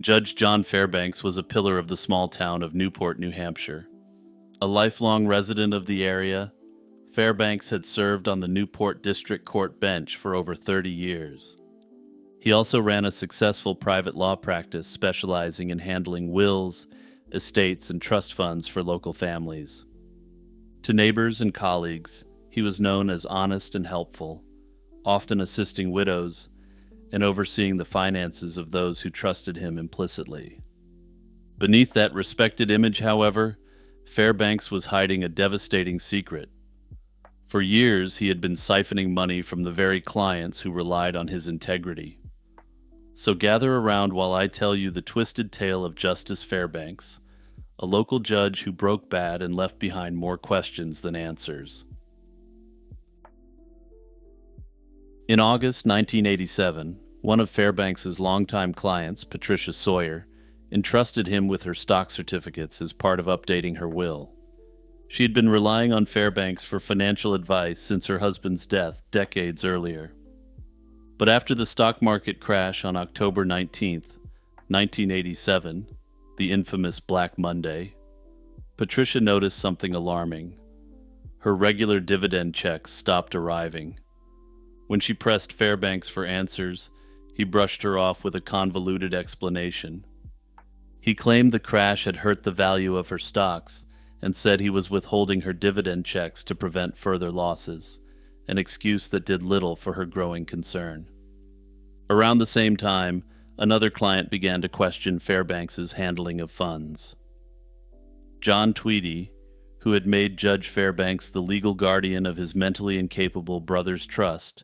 Judge John Fairbanks was a pillar of the small town of Newport, New Hampshire. A lifelong resident of the area, Fairbanks had served on the Newport District Court bench for over 30 years. He also ran a successful private law practice specializing in handling wills, estates, and trust funds for local families. To neighbors and colleagues, he was known as honest and helpful, often assisting widows and overseeing the finances of those who trusted him implicitly. Beneath that respected image, however, Fairbanks was hiding a devastating secret. For years, he had been siphoning money from the very clients who relied on his integrity. So gather around while I tell you the twisted tale of Justice Fairbanks, a local judge who broke bad and left behind more questions than answers. In August 1987, one of Fairbanks's longtime clients, Patricia Sawyer, entrusted him with her stock certificates as part of updating her will. She had been relying on Fairbanks for financial advice since her husband's death decades earlier. But after the stock market crash on October 19th, 1987, the infamous Black Monday, Patricia noticed something alarming. Her regular dividend checks stopped arriving. When she pressed Fairbanks for answers, he brushed her off with a convoluted explanation. He claimed the crash had hurt the value of her stocks and said he was withholding her dividend checks to prevent further losses, an excuse that did little for her growing concern. Around the same time, another client began to question Fairbanks's handling of funds. John Tweedy, who had made Judge Fairbanks the legal guardian of his mentally incapable brother's trust,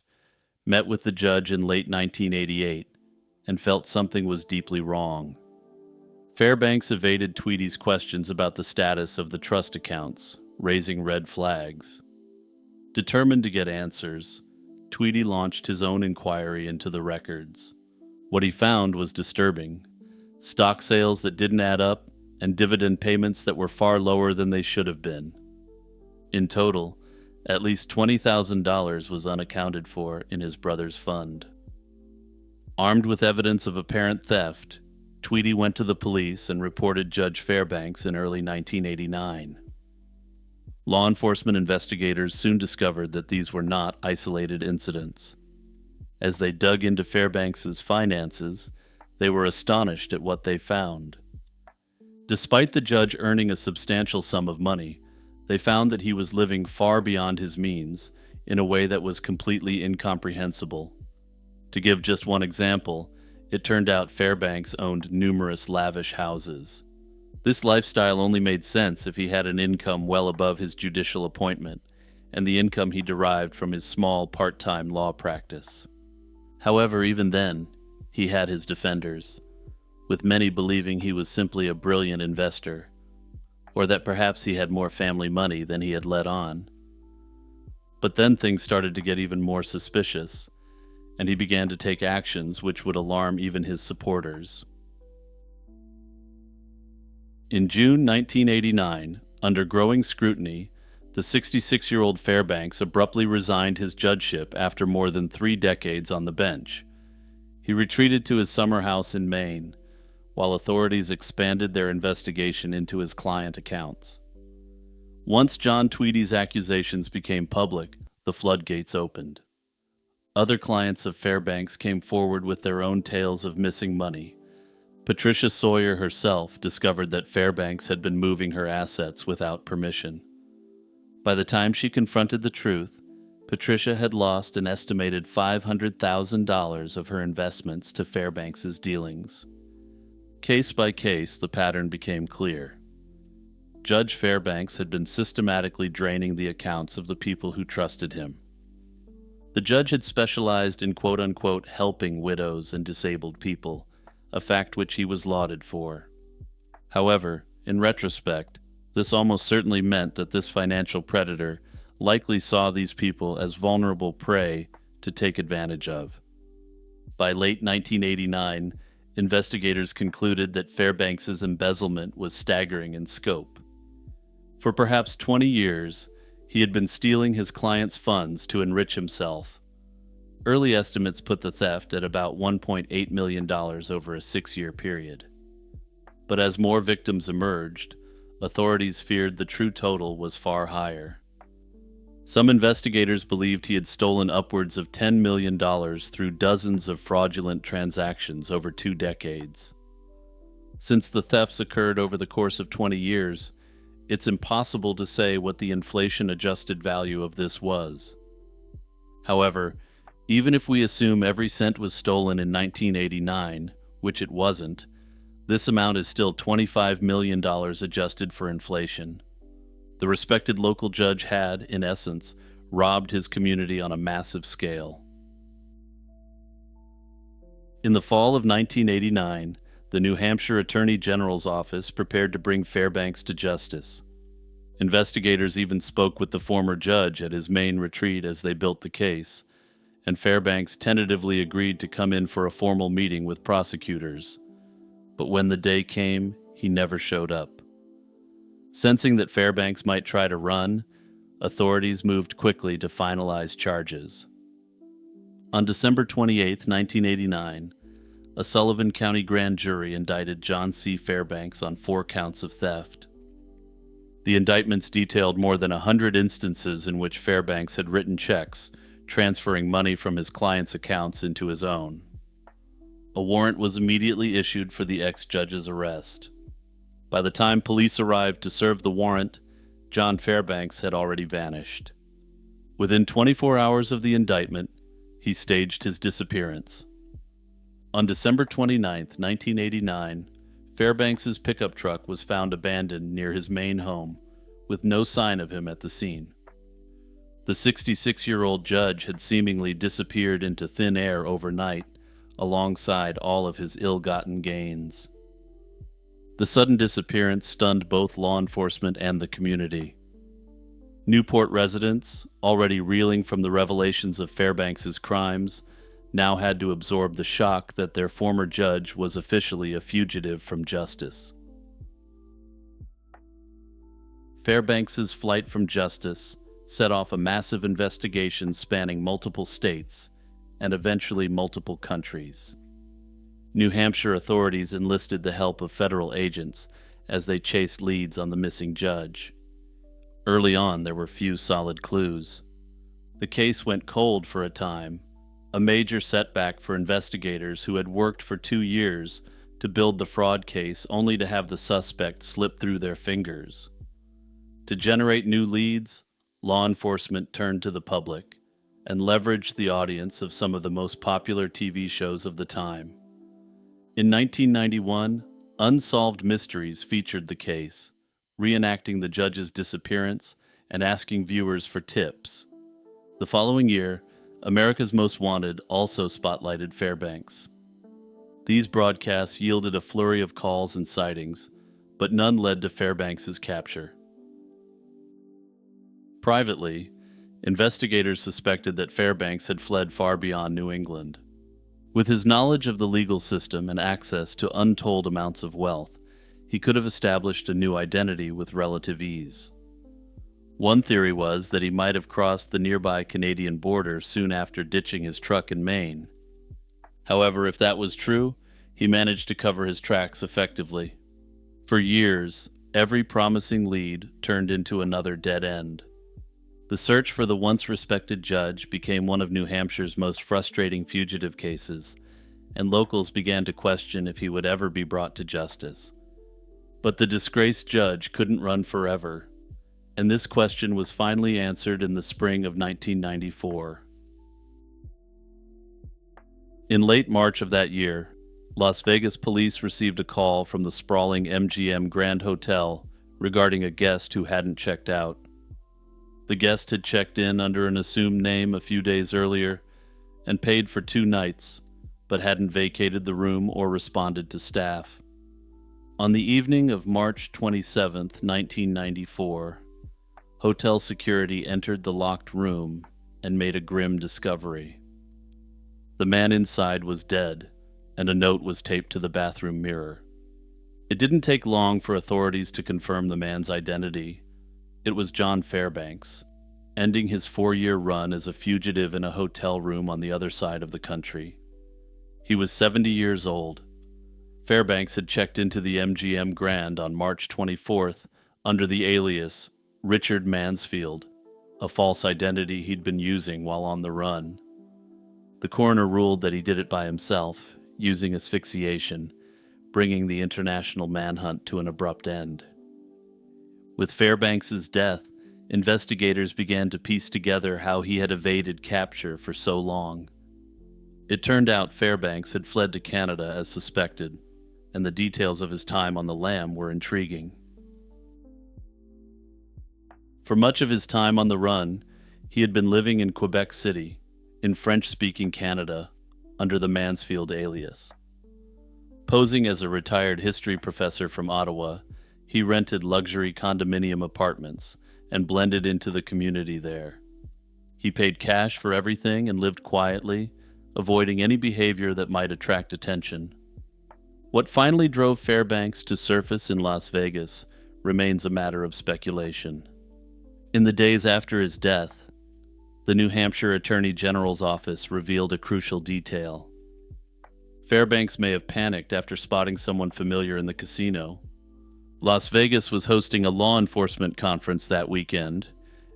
met with the judge in late 1988 and felt something was deeply wrong. Fairbanks evaded Tweedy's questions about the status of the trust accounts, raising red flags. Determined to get answers, Tweedy launched his own inquiry into the records. What he found was disturbing: stock sales that didn't add up and dividend payments that were far lower than they should have been. In total, at least $20,000 was unaccounted for in his brother's fund. Armed with evidence of apparent theft, Tweedy went to the police and reported Judge Fairbanks in early 1989. Law enforcement investigators soon discovered that these were not isolated incidents. As they dug into Fairbanks's finances, they were astonished at what they found. Despite the judge earning a substantial sum of money, they found that he was living far beyond his means in a way that was completely incomprehensible. To give just one example, it turned out Fairbanks owned numerous lavish houses. This lifestyle only made sense if he had an income well above his judicial appointment and the income he derived from his small part-time law practice. However, even then, he had his defenders, with many believing he was simply a brilliant investor, or that perhaps he had more family money than he had let on. But then things started to get even more suspicious, and he began to take actions which would alarm even his supporters. In June 1989, under growing scrutiny, the 66-year-old Fairbanks abruptly resigned his judgeship after more than 3 decades on the bench. He retreated to his summer house in Maine, while authorities expanded their investigation into his client accounts. Once John Tweedy's accusations became public, the floodgates opened. Other clients of Fairbanks came forward with their own tales of missing money. Patricia Sawyer herself discovered that Fairbanks had been moving her assets without permission. By the time she confronted the truth, Patricia had lost an estimated $500,000 of her investments to Fairbanks's dealings. Case by case, the pattern became clear. Judge Fairbanks had been systematically draining the accounts of the people who trusted him. The judge had specialized in quote-unquote helping widows and disabled people, a fact which he was lauded for. However, in retrospect, this almost certainly meant that this financial predator likely saw these people as vulnerable prey to take advantage of. By late 1989, investigators concluded that Fairbanks's embezzlement was staggering in scope. For perhaps 20 years, he had been stealing his clients' funds to enrich himself. Early estimates put the theft at about $1.8 million over a 6-year period. But as more victims emerged, authorities feared the true total was far higher. Some investigators believed he had stolen upwards of $10 million through dozens of fraudulent transactions over 2 decades. Since the thefts occurred over the course of 20 years, it's impossible to say what the inflation-adjusted value of this was. However, even if we assume every cent was stolen in 1989, which it wasn't, this amount is still $25 million adjusted for inflation. The respected local judge had, in essence, robbed his community on a massive scale. In the fall of 1989, the New Hampshire Attorney General's office prepared to bring Fairbanks to justice. Investigators even spoke with the former judge at his main retreat as they built the case, and Fairbanks tentatively agreed to come in for a formal meeting with prosecutors. But when the day came, he never showed up. Sensing that Fairbanks might try to run, authorities moved quickly to finalize charges. On December 28, 1989, a Sullivan County grand jury indicted John C. Fairbanks on 4 counts of theft. The indictments detailed more than 100 instances in which Fairbanks had written checks, transferring money from his clients' accounts into his own. A warrant was immediately issued for the ex-judge's arrest. By the time police arrived to serve the warrant, John Fairbanks had already vanished. Within 24 hours of the indictment, he staged his disappearance. On December 29, 1989, Fairbanks's pickup truck was found abandoned near his main home, with no sign of him at the scene. The 66-year-old judge had seemingly disappeared into thin air overnight, alongside all of his ill-gotten gains. The sudden disappearance stunned both law enforcement and the community. Newport residents, already reeling from the revelations of Fairbanks's crimes, now had to absorb the shock that their former judge was officially a fugitive from justice. Fairbanks's flight from justice set off a massive investigation spanning multiple states and eventually multiple countries. New Hampshire authorities enlisted the help of federal agents as they chased leads on the missing judge. Early on, there were few solid clues. The case went cold for a time, a major setback for investigators who had worked for 2 years to build the fraud case only to have the suspect slip through their fingers. To generate new leads, law enforcement turned to the public and leveraged the audience of some of the most popular TV shows of the time. In 1991, Unsolved Mysteries featured the case, reenacting the judge's disappearance and asking viewers for tips. The following year, America's Most Wanted also spotlighted Fairbanks. These broadcasts yielded a flurry of calls and sightings, but none led to Fairbanks's capture. Privately, investigators suspected that Fairbanks had fled far beyond New England. With his knowledge of the legal system and access to untold amounts of wealth, he could have established a new identity with relative ease. One theory was that he might have crossed the nearby Canadian border soon after ditching his truck in Maine. However, if that was true, he managed to cover his tracks effectively. For years, every promising lead turned into another dead end. The search for the once respected judge became one of New Hampshire's most frustrating fugitive cases, and locals began to question if he would ever be brought to justice. But the disgraced judge couldn't run forever, and this question was finally answered in the spring of 1994. In late March of that year, Las Vegas police received a call from the sprawling MGM Grand Hotel regarding a guest who hadn't checked out. The guest had checked in under an assumed name a few days earlier and paid for 2 nights, but hadn't vacated the room or responded to staff. On the evening of March 27, 1994, hotel security entered the locked room and made a grim discovery. The man inside was dead, and a note was taped to the bathroom mirror. It didn't take long for authorities to confirm the man's identity. It was John Fairbanks, ending his 4-year run as a fugitive in a hotel room on the other side of the country. He was 70 years old. Fairbanks had checked into the MGM Grand on March 24th under the alias Richard Mansfield, a false identity he'd been using while on the run. The coroner ruled that he did it by himself, using asphyxiation, bringing the international manhunt to an abrupt end. With Fairbanks's death, investigators began to piece together how he had evaded capture for so long. It turned out Fairbanks had fled to Canada as suspected, and the details of his time on the lam were intriguing. For much of his time on the run, he had been living in Quebec City, in French-speaking Canada, under the Mansfield alias. Posing as a retired history professor from Ottawa, he rented luxury condominium apartments and blended into the community there. He paid cash for everything and lived quietly, avoiding any behavior that might attract attention. What finally drove Fairbanks to surface in Las Vegas remains a matter of speculation. In the days after his death, the New Hampshire Attorney General's office revealed a crucial detail. Fairbanks may have panicked after spotting someone familiar in the casino. Las Vegas was hosting a law enforcement conference that weekend,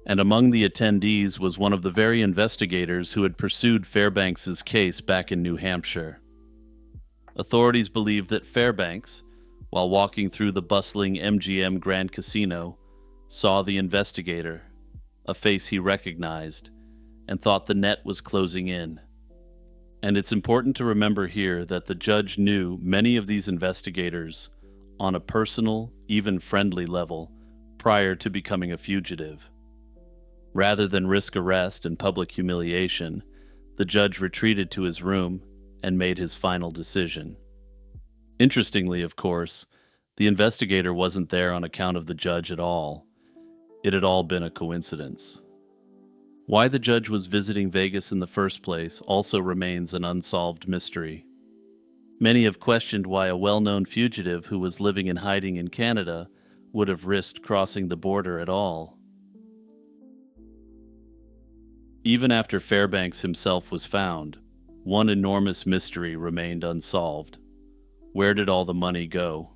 and among the attendees was one of the very investigators who had pursued Fairbanks's case back in New Hampshire. Authorities believed that Fairbanks, while walking through the bustling MGM Grand Casino, saw the investigator, a face he recognized, and thought the net was closing in. And it's important to remember here that the judge knew many of these investigators on a personal, even friendly level prior to becoming a fugitive. Rather than risk arrest and public humiliation, the judge retreated to his room and made his final decision. Interestingly, of course, the investigator wasn't there on account of the judge at all. It had all been a coincidence. Why the judge was visiting Vegas in the first place also remains an unsolved mystery. Many have questioned why a well-known fugitive who was living in hiding in Canada would have risked crossing the border at all. Even after Fairbanks himself was found, one enormous mystery remained unsolved. Where did all the money go?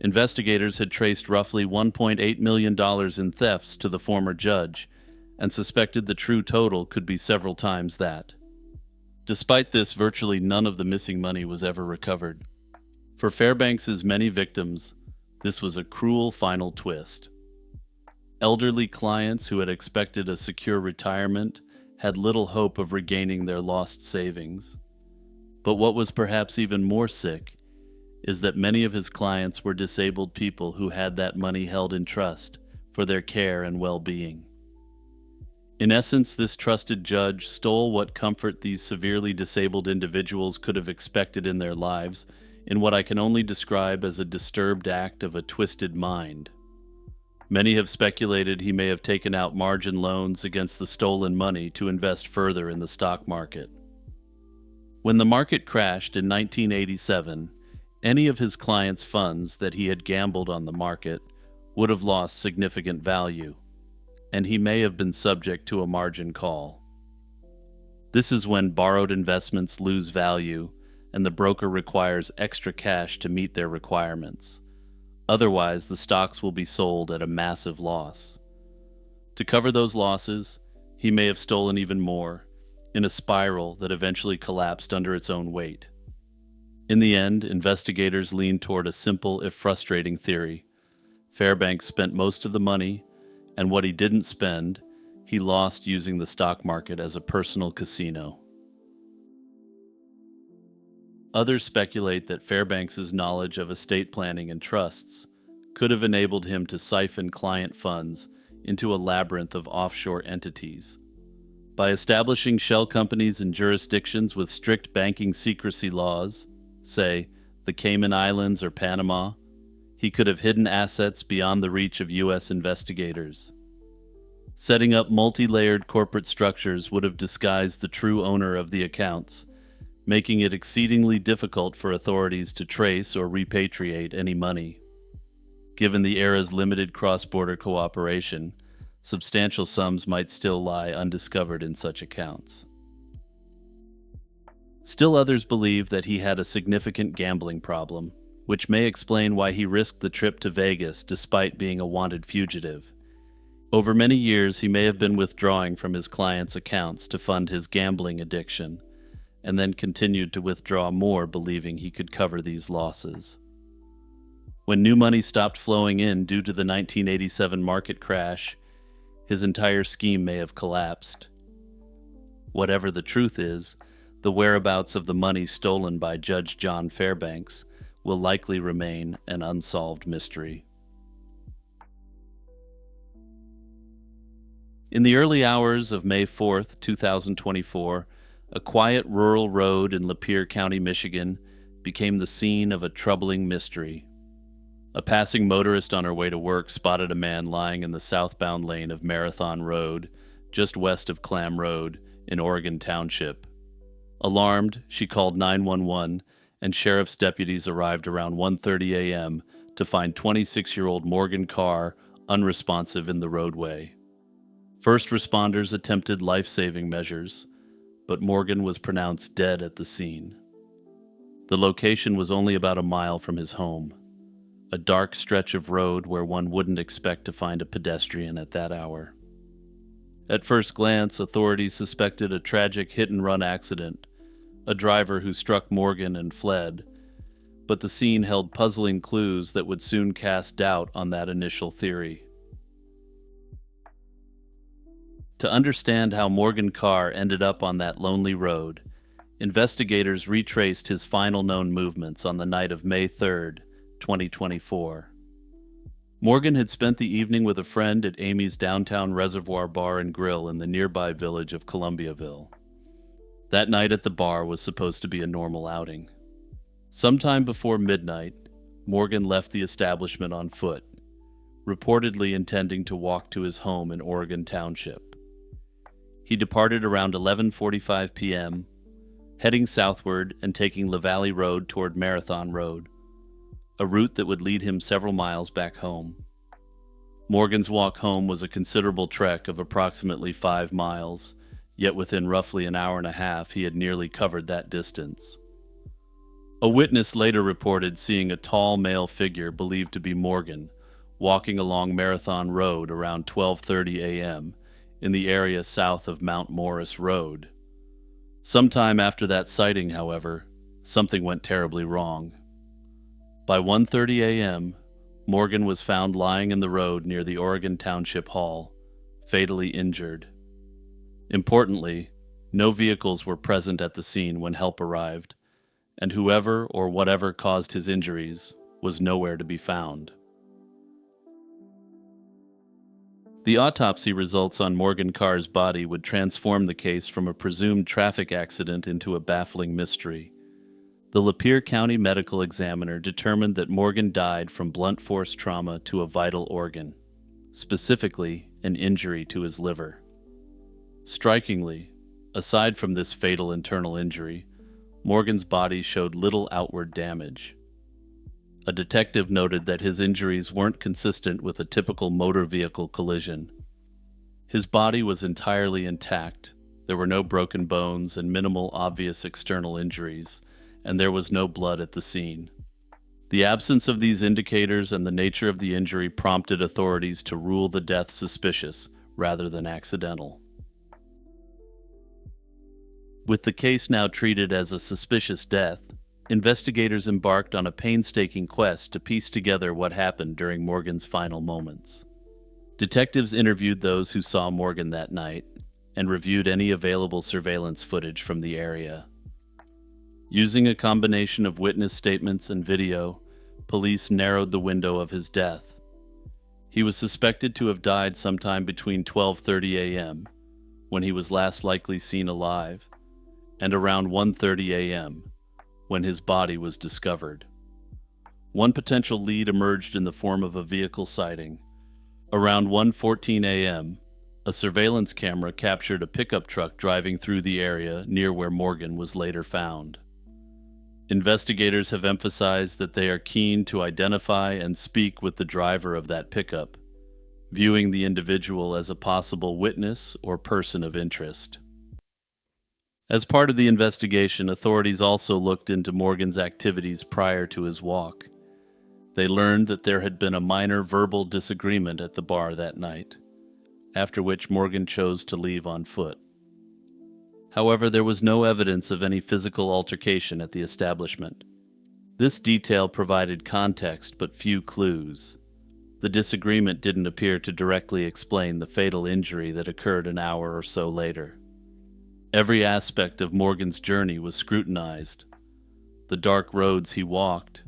Investigators had traced roughly $1.8 million in thefts to the former judge, and suspected the true total could be several times that. Despite this, virtually none of the missing money was ever recovered. For Fairbanks's many victims, this was a cruel final twist. Elderly clients who had expected a secure retirement had little hope of regaining their lost savings. But what was perhaps even more sick is that many of his clients were disabled people who had that money held in trust for their care and well-being. In essence, this trusted judge stole what comfort these severely disabled individuals could have expected in their lives in what I can only describe as a disturbed act of a twisted mind. Many have speculated he may have taken out margin loans against the stolen money to invest further in the stock market. When the market crashed in 1987, any of his clients' funds that he had gambled on the market would have lost significant value, and he may have been subject to a margin call. This is when borrowed investments lose value and the broker requires extra cash to meet their requirements. Otherwise, the stocks will be sold at a massive loss. To cover those losses, he may have stolen even more, in a spiral that eventually collapsed under its own weight. In the end, investigators leaned toward a simple if frustrating theory. Fairbanks spent most of the money, and what he didn't spend, he lost using the stock market as a personal casino. Others speculate that Fairbanks's knowledge of estate planning and trusts could have enabled him to siphon client funds into a labyrinth of offshore entities. By establishing shell companies in jurisdictions with strict banking secrecy laws, say the Cayman Islands or Panama, he could have hidden assets beyond the reach of U.S. investigators. Setting up multi-layered corporate structures would have disguised the true owner of the accounts, making it exceedingly difficult for authorities to trace or repatriate any money. Given the era's limited cross-border cooperation, substantial sums might still lie undiscovered in such accounts. Still others believe that he had a significant gambling problem, which may explain why he risked the trip to Vegas despite being a wanted fugitive. Over many years, he may have been withdrawing from his clients' accounts to fund his gambling addiction, and then continued to withdraw more, believing he could cover these losses. When new money stopped flowing in due to the 1987 market crash, his entire scheme may have collapsed. Whatever the truth is, the whereabouts of the money stolen by Judge John Fairbanks will likely remain an unsolved mystery. In the early hours of May 4th, 2024, a quiet rural road in Lapeer County, Michigan, became the scene of a troubling mystery. A passing motorist on her way to work spotted a man lying in the southbound lane of Marathon Road, just west of Clam Road, in Oregon Township. Alarmed, she called 911, and sheriff's deputies arrived around 1:30 a.m. to find 26-year-old Morgan Carr unresponsive in the roadway. First responders attempted life-saving measures, but Morgan was pronounced dead at the scene. The location was only about a mile from his home, a dark stretch of road where one wouldn't expect to find a pedestrian at that hour. At first glance, authorities suspected a tragic hit-and-run accident, a driver who struck Morgan and fled, but the scene held puzzling clues that would soon cast doubt on that initial theory. To understand how Morgan Carr ended up on that lonely road, investigators retraced his final known movements on the night of May 3rd, 2024. Morgan had spent the evening with a friend at Amy's downtown Reservoir Bar and Grill in the nearby village of Columbiaville. That night at the bar was supposed to be a normal outing. Sometime before midnight, Morgan left the establishment on foot, reportedly intending to walk to his home in Oregon Township. He departed around 11:45 p.m., heading southward and taking La Valley Road toward Marathon Road, a route that would lead him several miles back home. Morgan's walk home was a considerable trek of approximately 5 miles, yet within roughly an hour and a half he had nearly covered that distance. A witness later reported seeing a tall male figure believed to be Morgan walking along Marathon Road around 12:30 a.m. in the area south of Mount Morris Road. Sometime after that sighting, however, something went terribly wrong. By 1:30 a.m., Morgan was found lying in the road near the Oregon Township Hall, fatally injured. Importantly, no vehicles were present at the scene when help arrived, and whoever or whatever caused his injuries was nowhere to be found. The autopsy results on Morgan Carr's body would transform the case from a presumed traffic accident into a baffling mystery. The Lapeer County medical examiner determined that Morgan died from blunt force trauma to a vital organ, specifically an injury to his liver. Strikingly, aside from this fatal internal injury, Morgan's body showed little outward damage. A detective noted that his injuries weren't consistent with a typical motor vehicle collision. His body was entirely intact, there were no broken bones and minimal obvious external injuries, and there was no blood at the scene. The absence of these indicators and the nature of the injury prompted authorities to rule the death suspicious rather than accidental. With the case now treated as a suspicious death, investigators embarked on a painstaking quest to piece together what happened during Morgan's final moments. Detectives interviewed those who saw Morgan that night and reviewed any available surveillance footage from the area. Using a combination of witness statements and video, police narrowed the window of his death. He was suspected to have died sometime between 12:30 a.m., when he was last likely seen alive, and around 1:30 a.m., when his body was discovered. One potential lead emerged in the form of a vehicle sighting. Around 1:14 a.m., a surveillance camera captured a pickup truck driving through the area near where Morgan was later found. Investigators have emphasized that they are keen to identify and speak with the driver of that pickup, viewing the individual as a possible witness or person of interest. As part of the investigation, authorities also looked into Morgan's activities prior to his walk. They learned that there had been a minor verbal disagreement at the bar that night, after which Morgan chose to leave on foot. However, there was no evidence of any physical altercation at the establishment. This detail provided context but few clues. The disagreement didn't appear to directly explain the fatal injury that occurred an hour or so later. Every aspect of Morgan's journey was scrutinized. The dark roads he walked,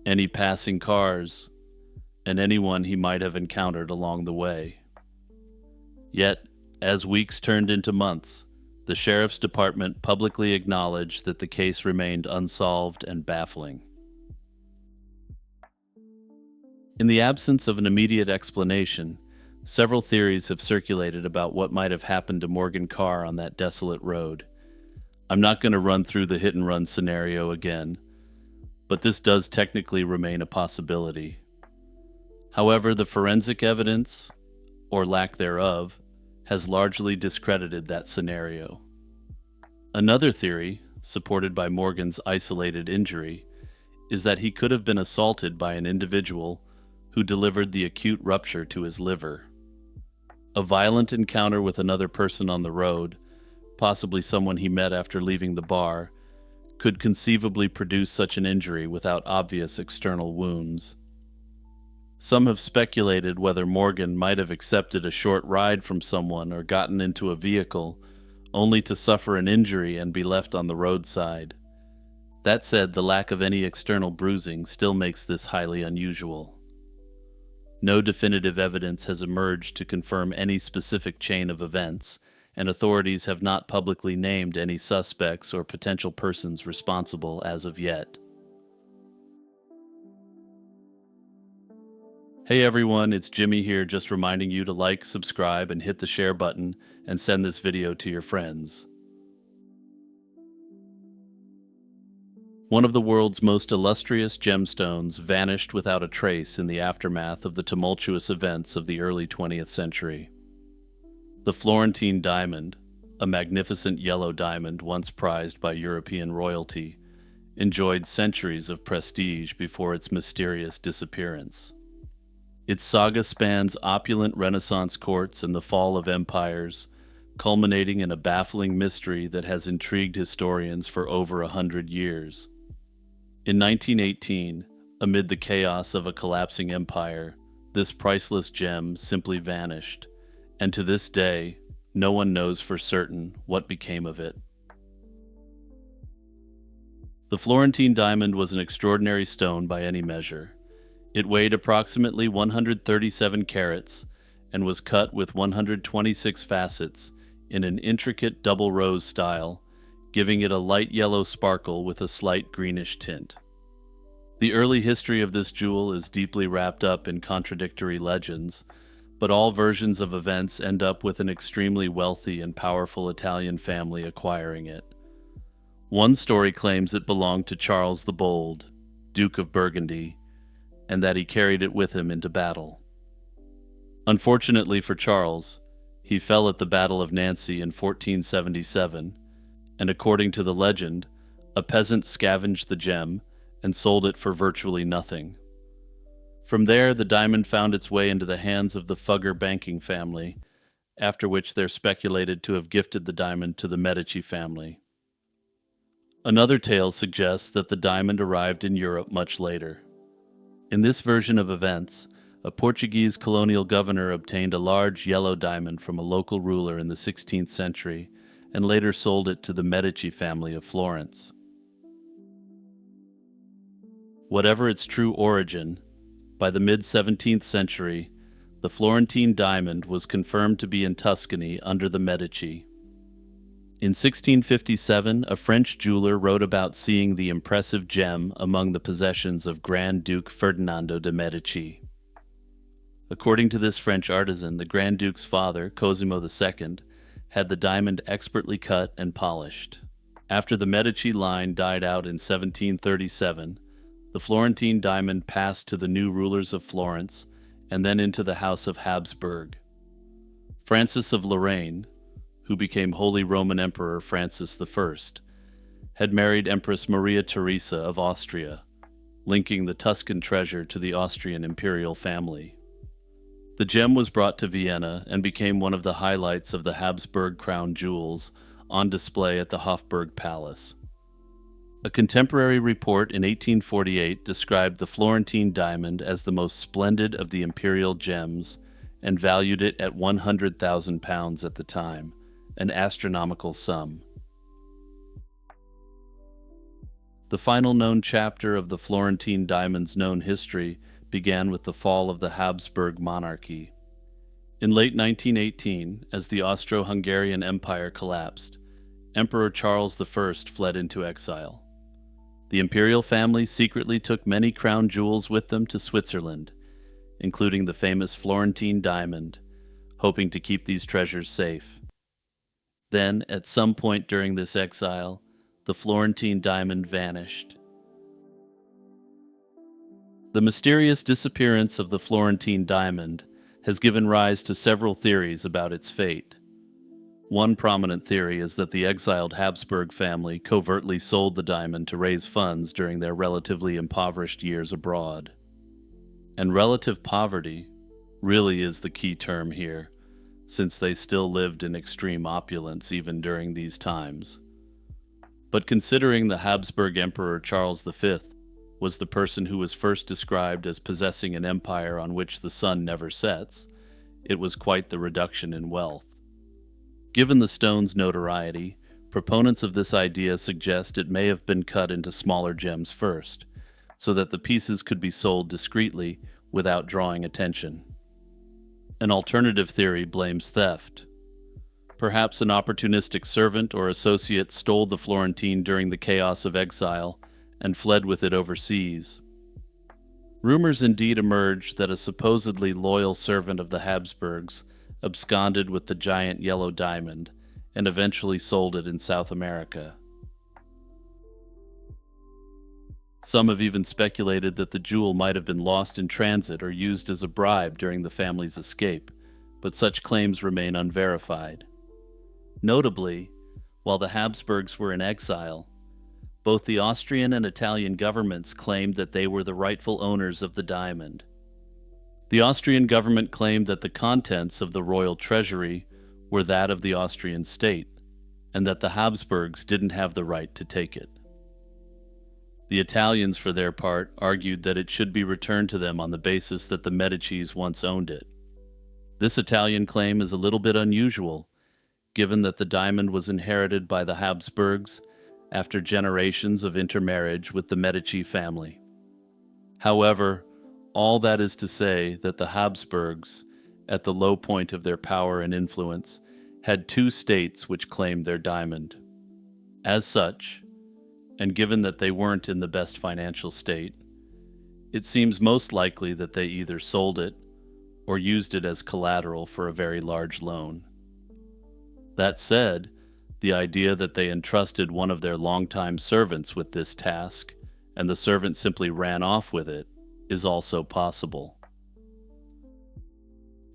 any passing cars, and anyone he might have encountered along the way. Yet, as weeks turned into months, the sheriff's department publicly acknowledged that the case remained unsolved and baffling. In the absence of an immediate explanation, several theories have circulated about what might have happened to Morgan Carr on that desolate road. I'm not going to run through the hit-and-run scenario again, but this does technically remain a possibility. However, the forensic evidence, or lack thereof, has largely discredited that scenario. Another theory, supported by Morgan's isolated injury, is that he could have been assaulted by an individual who delivered the acute rupture to his liver. A violent encounter with another person on the road, possibly someone he met after leaving the bar, could conceivably produce such an injury without obvious external wounds. Some have speculated whether Morgan might have accepted a short ride from someone or gotten into a vehicle, only to suffer an injury and be left on the roadside. That said, the lack of any external bruising still makes this highly unusual. No definitive evidence has emerged to confirm any specific chain of events, and authorities have not publicly named any suspects or potential persons responsible as of yet. Hey everyone, it's Jimmy here, just reminding you to like, subscribe, and hit the share button, and send this video to your friends. One of the world's most illustrious gemstones vanished without a trace in the aftermath of the tumultuous events of the early 20th century. The Florentine diamond, a magnificent yellow diamond once prized by European royalty, enjoyed centuries of prestige before its mysterious disappearance. Its saga spans opulent Renaissance courts and the fall of empires, culminating in a baffling mystery that has intrigued historians for over 100 years. In 1918, amid the chaos of a collapsing empire, this priceless gem simply vanished, and to this day, no one knows for certain what became of it. The Florentine diamond was an extraordinary stone by any measure. It weighed approximately 137 carats and was cut with 126 facets in an intricate double rose style, giving it a light yellow sparkle with a slight greenish tint. The early history of this jewel is deeply wrapped up in contradictory legends, but all versions of events end up with an extremely wealthy and powerful Italian family acquiring it. One story claims it belonged to Charles the Bold, Duke of Burgundy, and that he carried it with him into battle. Unfortunately for Charles, he fell at the Battle of Nancy in 1477, and according to the legend, a peasant scavenged the gem and sold it for virtually nothing. From there, the diamond found its way into the hands of the Fugger banking family, after which they're speculated to have gifted the diamond to the Medici family. Another tale suggests that the diamond arrived in Europe much later. In this version of events, a Portuguese colonial governor obtained a large yellow diamond from a local ruler in the 16th century and later sold it to the Medici family of Florence. Whatever its true origin, by the mid-17th century, the Florentine diamond was confirmed to be in Tuscany under the Medici. In 1657, a French jeweler wrote about seeing the impressive gem among the possessions of Grand Duke Ferdinando de' Medici. According to this French artisan, the Grand Duke's father, Cosimo II, had the diamond expertly cut and polished. After the Medici line died out in 1737, the Florentine diamond passed to the new rulers of Florence and then into the House of Habsburg. Francis of Lorraine, who became Holy Roman Emperor Francis I, had married Empress Maria Theresa of Austria, linking the Tuscan treasure to the Austrian imperial family. The gem was brought to Vienna and became one of the highlights of the Habsburg crown jewels on display at the Hofburg Palace. A contemporary report in 1848 described the Florentine diamond as the most splendid of the imperial gems and valued it at £100,000 at the time, an astronomical sum. The final known chapter of the Florentine diamond's known history began with the fall of the Habsburg monarchy. In late 1918, as the Austro-Hungarian Empire collapsed, Emperor Charles I fled into exile. The imperial family secretly took many crown jewels with them to Switzerland, including the famous Florentine diamond, hoping to keep these treasures safe. Then, at some point during this exile, the Florentine diamond vanished. The mysterious disappearance of the Florentine diamond has given rise to several theories about its fate. One prominent theory is that the exiled Habsburg family covertly sold the diamond to raise funds during their relatively impoverished years abroad. And relative poverty really is the key term here, since they still lived in extreme opulence even during these times. But considering the Habsburg Emperor Charles V was the person who was first described as possessing an empire on which the sun never sets, it was quite the reduction in wealth. Given the stone's notoriety, proponents of this idea suggest it may have been cut into smaller gems first, so that the pieces could be sold discreetly without drawing attention. An alternative theory blames theft. Perhaps an opportunistic servant or associate stole the Florentine during the chaos of exile and fled with it overseas. Rumors indeed emerged that a supposedly loyal servant of the Habsburgs absconded with the giant yellow diamond and eventually sold it in South America. Some have even speculated that the jewel might have been lost in transit or used as a bribe during the family's escape, but such claims remain unverified. Notably, while the Habsburgs were in exile, both the Austrian and Italian governments claimed that they were the rightful owners of the diamond. The Austrian government claimed that the contents of the royal treasury were that of the Austrian state, and that the Habsburgs didn't have the right to take it. The Italians, for their part, argued that it should be returned to them on the basis that the Medicis once owned it. This Italian claim is a little bit unusual, given that the diamond was inherited by the Habsburgs after generations of intermarriage with the Medici family. However, all that is to say that the Habsburgs, at the low point of their power and influence, had two states which claimed their diamond. As such, and given that they weren't in the best financial state, it seems most likely that they either sold it or used it as collateral for a very large loan. That said, the idea that they entrusted one of their longtime servants with this task, and the servant simply ran off with it, is also possible.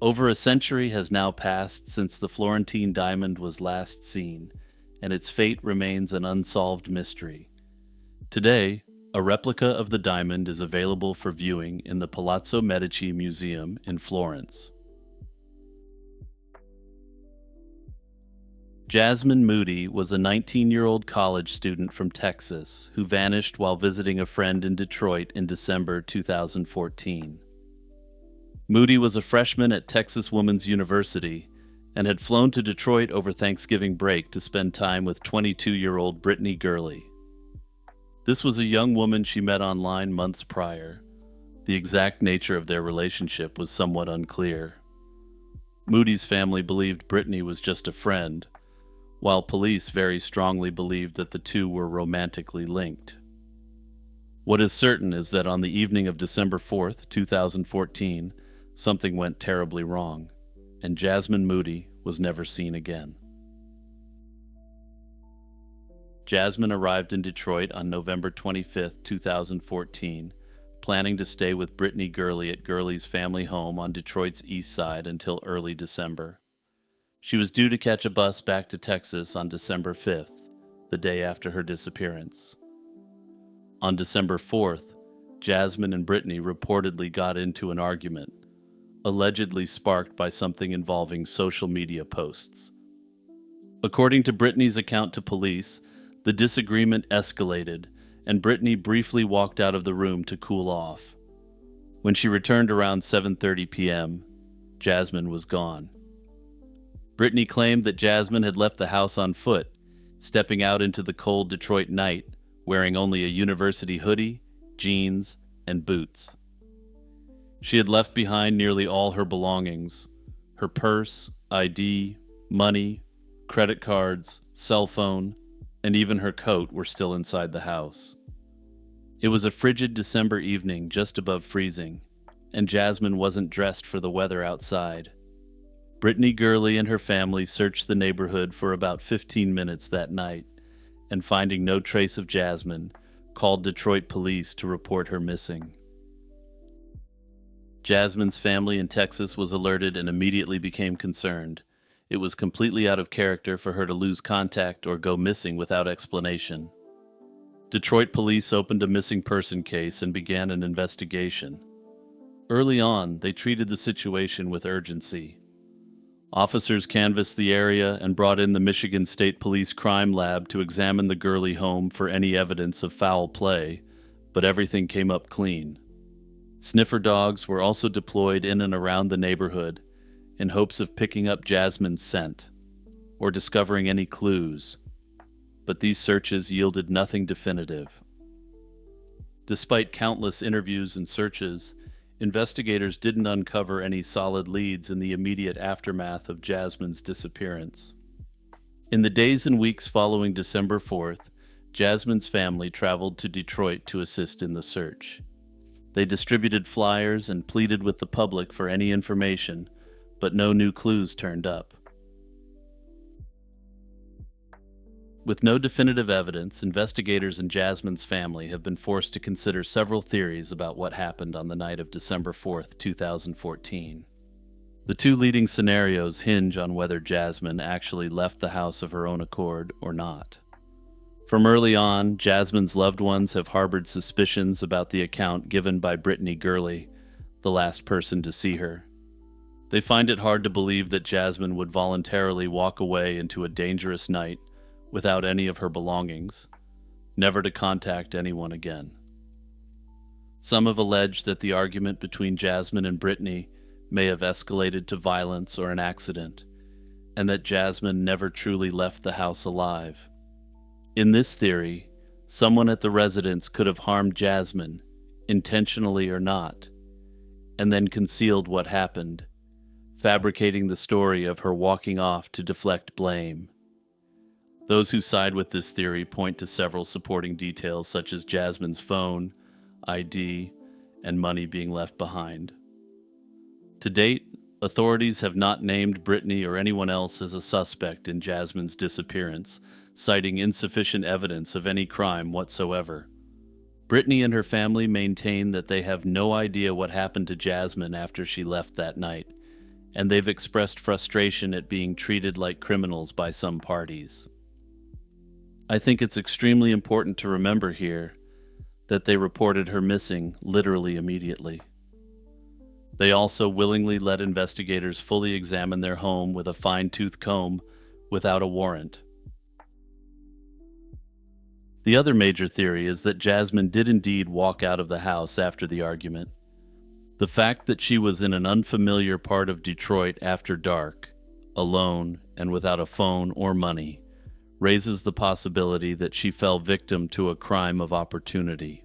Over a century has now passed since the Florentine diamond was last seen, and its fate remains an unsolved mystery. Today, a replica of the diamond is available for viewing in the Palazzo Medici Museum in Florence. Jasmine Moody was a 19-year-old college student from Texas who vanished while visiting a friend in Detroit in December 2014. Moody was a freshman at Texas Woman's University and had flown to Detroit over Thanksgiving break to spend time with 22-year-old Brittany Gurley. This was a young woman she met online months prior. The exact nature of their relationship was somewhat unclear. Moody's family believed Brittany was just a friend, while police very strongly believed that the two were romantically linked. What is certain is that on the evening of December 4th, 2014, something went terribly wrong, and Jasmine Moody was never seen again. Jasmine arrived in Detroit on November 25, 2014, planning to stay with Brittany Gurley at Gurley's family home on Detroit's east side until early December. She was due to catch a bus back to Texas on December 5th, the day after her disappearance. On December 4th, Jasmine and Brittany reportedly got into an argument, allegedly sparked by something involving social media posts. According to Brittany's account to police, the disagreement escalated, and Brittany briefly walked out of the room to cool off. When she returned around 7:30 p.m., Jasmine was gone. Brittany claimed that Jasmine had left the house on foot, stepping out into the cold Detroit night, wearing only a university hoodie, jeans, and boots. She had left behind nearly all her belongings. Her purse, ID, money, credit cards, cell phone, and even her coat were still inside the house. It was a frigid December evening just above freezing, and Jasmine wasn't dressed for the weather outside. Brittany Gurley and her family searched the neighborhood for about 15 minutes that night, and finding no trace of Jasmine, called Detroit police to report her missing. Jasmine's family in Texas was alerted and immediately became concerned. It was completely out of character for her to lose contact or go missing without explanation. Detroit police opened a missing person case and began an investigation. Early on, they treated the situation with urgency. Officers canvassed the area and brought in the Michigan State Police Crime Lab to examine the Gurley home for any evidence of foul play, but everything came up clean. Sniffer dogs were also deployed in and around the neighborhood in hopes of picking up Jasmine's scent or discovering any clues, but these searches yielded nothing definitive. Despite countless interviews and searches, investigators didn't uncover any solid leads in the immediate aftermath of Jasmine's disappearance. In the days and weeks following December 4th, Jasmine's family traveled to Detroit to assist in the search. They distributed flyers and pleaded with the public for any information, but no new clues turned up. With no definitive evidence, investigators and Jasmine's family have been forced to consider several theories about what happened on the night of December 4th, 2014. The two leading scenarios hinge on whether Jasmine actually left the house of her own accord or not. From early on, Jasmine's loved ones have harbored suspicions about the account given by Brittany Gurley, the last person to see her. They find it hard to believe that Jasmine would voluntarily walk away into a dangerous night without any of her belongings, never to contact anyone again. Some have alleged that the argument between Jasmine and Brittany may have escalated to violence or an accident, and that Jasmine never truly left the house alive. In this theory, someone at the residence could have harmed Jasmine, intentionally or not, and then concealed what happened, fabricating the story of her walking off to deflect blame. Those who side with this theory point to several supporting details such as Jasmine's phone, ID, and money being left behind. To date, authorities have not named Brittany or anyone else as a suspect in Jasmine's disappearance, citing insufficient evidence of any crime whatsoever. Brittany and her family maintain that they have no idea what happened to Jasmine after she left that night, and they've expressed frustration at being treated like criminals by some parties. I think it's extremely important to remember here that they reported her missing literally immediately. They also willingly let investigators fully examine their home with a fine-tooth comb without a warrant. The other major theory is that Jasmine did indeed walk out of the house after the argument. The fact that she was in an unfamiliar part of Detroit after dark, alone and without a phone or money, raises the possibility that she fell victim to a crime of opportunity.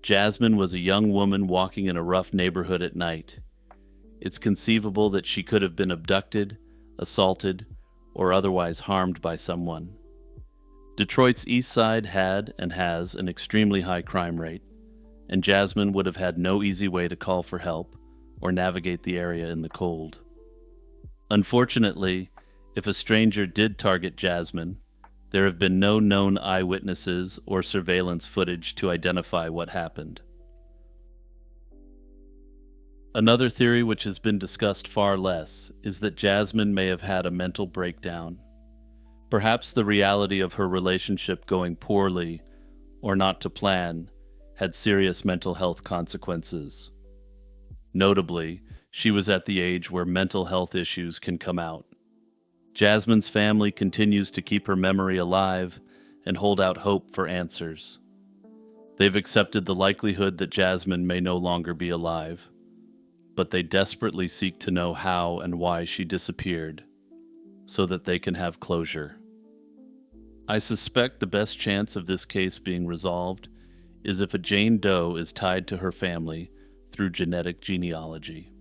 Jasmine was a young woman walking in a rough neighborhood at night. It's conceivable that she could have been abducted, assaulted, or otherwise harmed by someone. Detroit's East Side had and has an extremely high crime rate, and Jasmine would have had no easy way to call for help or navigate the area in the cold. Unfortunately, if a stranger did target Jasmine, there have been no known eyewitnesses or surveillance footage to identify what happened. Another theory, which has been discussed far less, is that Jasmine may have had a mental breakdown. Perhaps the reality of her relationship going poorly, or not to plan, had serious mental health consequences. Notably, she was at the age where mental health issues can come out. Jasmine's family continues to keep her memory alive and hold out hope for answers. They've accepted the likelihood that Jasmine may no longer be alive, but they desperately seek to know how and why she disappeared, so that they can have closure. I suspect the best chance of this case being resolved is if a Jane Doe is tied to her family through genetic genealogy.